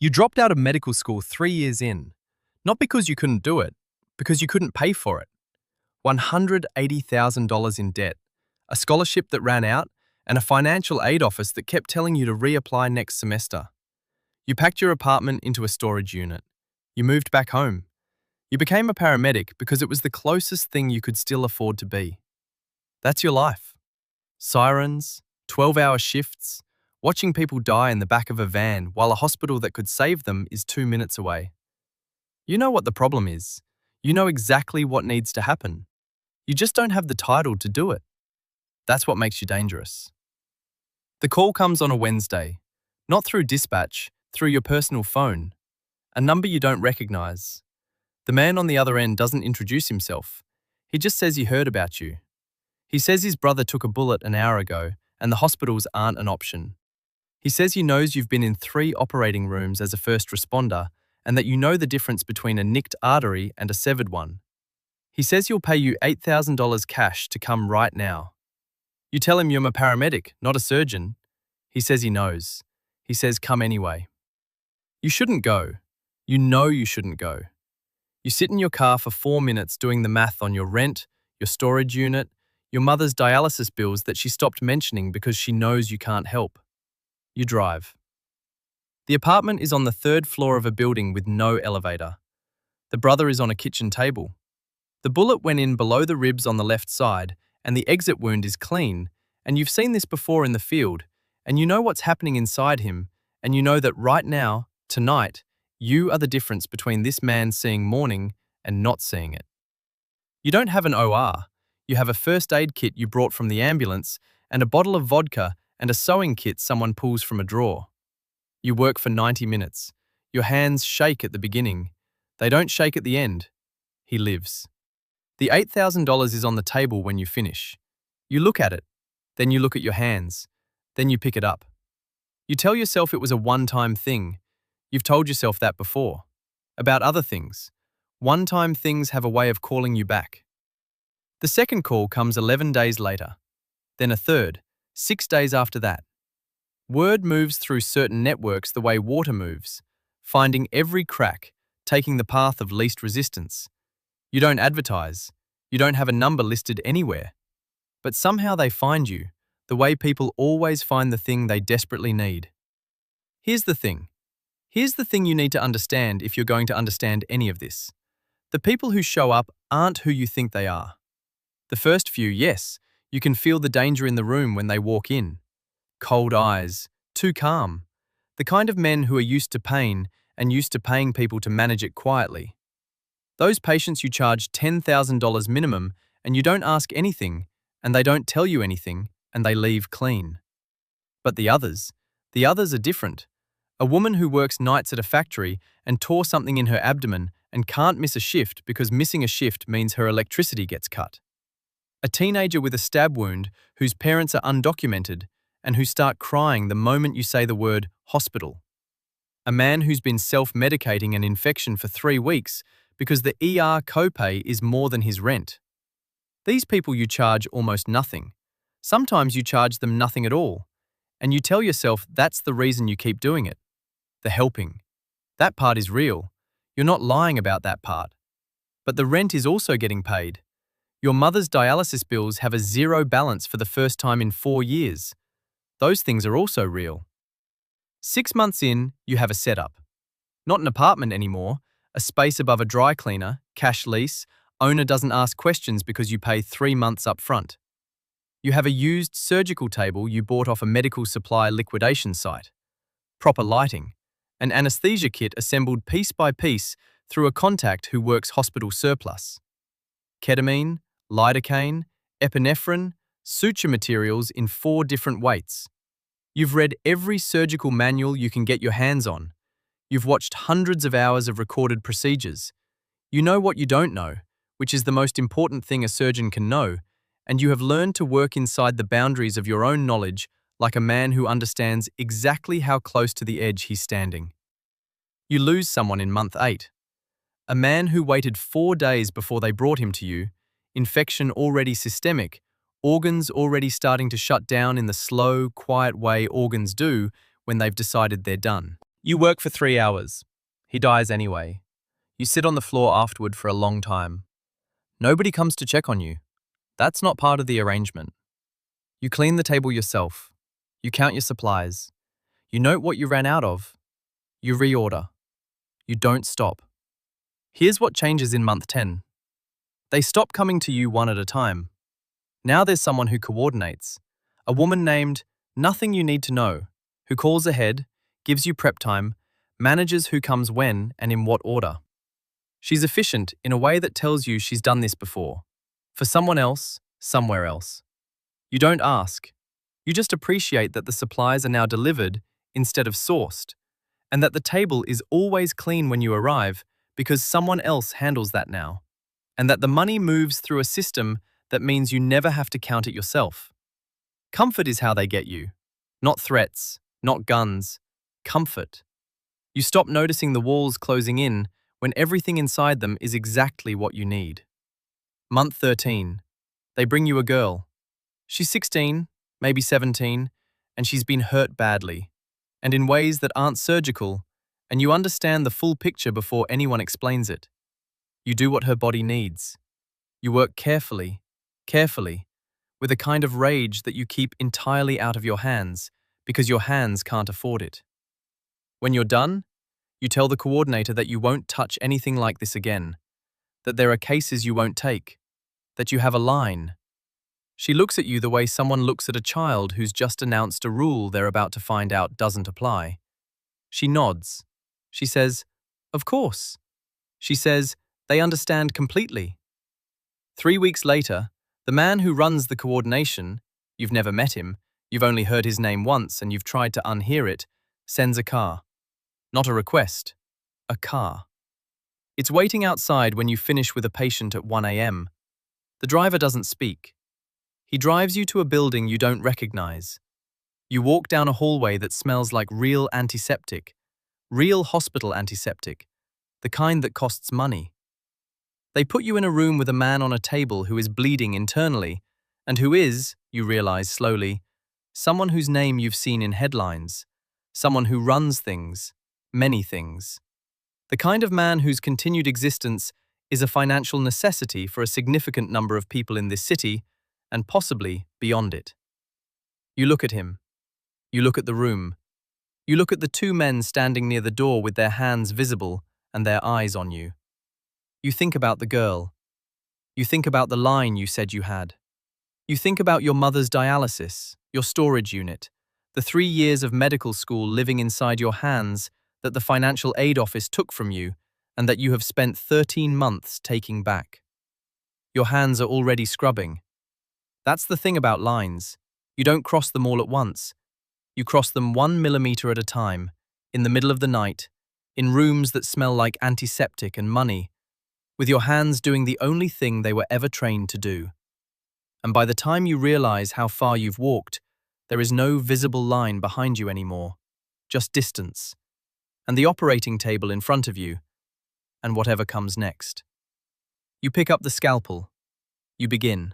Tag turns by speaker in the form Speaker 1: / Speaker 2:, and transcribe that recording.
Speaker 1: You dropped out of medical school 3 years in, not because you couldn't do it, because you couldn't pay for it. $180,000 in debt, a scholarship that ran out, and a financial aid office that kept telling you to reapply next semester. You packed your apartment into a storage unit. You moved back home. You became a paramedic because it was the closest thing you could still afford to be. That's your life. Sirens, 12-hour shifts, watching people die in the back of a van while a hospital that could save them is 2 minutes away. You know what the problem is. You know exactly what needs to happen. You just don't have the title to do it. That's what makes you dangerous. The call comes on a Wednesday, not through dispatch, through your personal phone, a number you don't recognize. The man on the other end doesn't introduce himself. He just says he heard about you. He says his brother took a bullet an hour ago and the hospitals aren't an option. He says he knows you've been in 3 operating rooms as a first responder and that you know the difference between a nicked artery and a severed one. He says he'll pay you $8,000 cash to come right now. You tell him you're a paramedic, not a surgeon. He says he knows. He says come anyway. You shouldn't go. You know you shouldn't go. You sit in your car for 4 minutes doing the math on your rent, your storage unit, your mother's dialysis bills that she stopped mentioning because she knows you can't help. You drive. The apartment is on the 3rd floor of a building with no elevator. The brother is on a kitchen table. The bullet went in below the ribs on the left side, and the exit wound is clean, and you've seen this before in the field, and you know what's happening inside him, and you know that right now, tonight, you are the difference between this man seeing morning and not seeing it. You don't have an OR. You have a first aid kit you brought from the ambulance and a bottle of vodka and a sewing kit someone pulls from a drawer. You work for 90 minutes. Your hands shake at the beginning. They don't shake at the end. He lives. The $8,000 is on the table when you finish. You look at it. Then you look at your hands. Then you pick it up. You tell yourself it was a one-time thing. You've told yourself that before. About other things. One-time things have a way of calling you back. The second call comes 11 days later. Then a third, 6 days after that. Word moves through certain networks the way water moves, finding every crack, taking the path of least resistance. You don't advertise. You don't have a number listed anywhere. But somehow they find you, the way people always find the thing they desperately need. Here's the thing. Here's the thing you need to understand if you're going to understand any of this. The people who show up aren't who you think they are. The first few, yes, you can feel the danger in the room when they walk in. Cold eyes, too calm. The kind of men who are used to pain and used to paying people to manage it quietly. Those patients you charge $10,000 minimum and you don't ask anything, and they don't tell you anything, and they leave clean. But the others are different. A woman who works nights at a factory and tore something in her abdomen and can't miss a shift because missing a shift means her electricity gets cut. A teenager with a stab wound whose parents are undocumented and who start crying the moment you say the word hospital. A man who's been self-medicating an infection for 3 weeks because the ER copay is more than his rent. These people you charge almost nothing. Sometimes you charge them nothing at all. And you tell yourself that's the reason you keep doing it. The helping. That part is real. You're not lying about that part. But the rent is also getting paid. Your mother's dialysis bills have a 0 balance for the first time in 4 years. Those things are also real. 6 months in, you have a setup. Not an apartment anymore, a space above a dry cleaner, cash lease, owner doesn't ask questions because you pay 3 months up front. You have a used surgical table you bought off a medical supply liquidation site. Proper lighting. An anesthesia kit assembled piece by piece through a contact who works hospital surplus. Ketamine, lidocaine, epinephrine, suture materials in 4 different weights. You've read every surgical manual you can get your hands on. You've watched hundreds of hours of recorded procedures. You know what you don't know, which is the most important thing a surgeon can know, and you have learned to work inside the boundaries of your own knowledge like a man who understands exactly how close to the edge he's standing. You lose someone in month 8. A man who waited 4 days before they brought him to you, infection already systemic, organs already starting to shut down in the slow, quiet way organs do when they've decided they're done. You work for 3 hours. He dies anyway. You sit on the floor afterward for a long time. Nobody comes to check on you. That's not part of the arrangement. You clean the table yourself. You count your supplies. You note what you ran out of. You reorder. You don't stop. Here's what changes in month 10. They stop coming to you one at a time. Now there's someone who coordinates. A woman named Nothing You Need to Know, who calls ahead, gives you prep time, manages who comes when and in what order. She's efficient in a way that tells you she's done this before. For someone else, somewhere else. You don't ask. You just appreciate that the supplies are now delivered instead of sourced, and that the table is always clean when you arrive because someone else handles that now, and that the money moves through a system that means you never have to count it yourself. Comfort is how they get you. Not threats, not guns. Comfort. You stop noticing the walls closing in when everything inside them is exactly what you need. Month 13. They bring you a girl. She's 16, maybe 17, and she's been hurt badly, and in ways that aren't surgical, and you understand the full picture before anyone explains it. You do what her body needs. You work carefully, with a kind of rage that you keep entirely out of your hands because your hands can't afford it. When you're done, you tell the coordinator that you won't touch anything like this again, that there are cases you won't take, that you have a line. She looks at you the way someone looks at a child who's just announced a rule they're about to find out doesn't apply. She nods. She says, "Of course." She says, "They understand completely." 3 weeks later, the man who runs the coordination, you've never met him, you've only heard his name once and you've tried to unhear it, sends a car. Not a request, a car. It's waiting outside when you finish with a patient at 1 a.m. The driver doesn't speak. He drives you to a building you don't recognize. You walk down a hallway that smells like real antiseptic, real hospital antiseptic, the kind that costs money. They put you in a room with a man on a table who is bleeding internally, and who is, you realize slowly, someone whose name you've seen in headlines, someone who runs things, many things. The kind of man whose continued existence is a financial necessity for a significant number of people in this city, and possibly beyond it. You look at him. You look at the room. You look at the two men standing near the door with their hands visible and their eyes on you. You think about the girl. You think about the line you said you had. You think about your mother's dialysis, your storage unit, the 3 years of medical school living inside your hands that the financial aid office took from you and that you have spent 13 months taking back. Your hands are already scrubbing. That's the thing about lines. You don't cross them all at once. You cross them 1 millimeter at a time, in the middle of the night, in rooms that smell like antiseptic and money, with your hands doing the only thing they were ever trained to do. And by the time you realize how far you've walked, there is no visible line behind you anymore, just distance, and the operating table in front of you, and whatever comes next. You pick up the scalpel. You begin.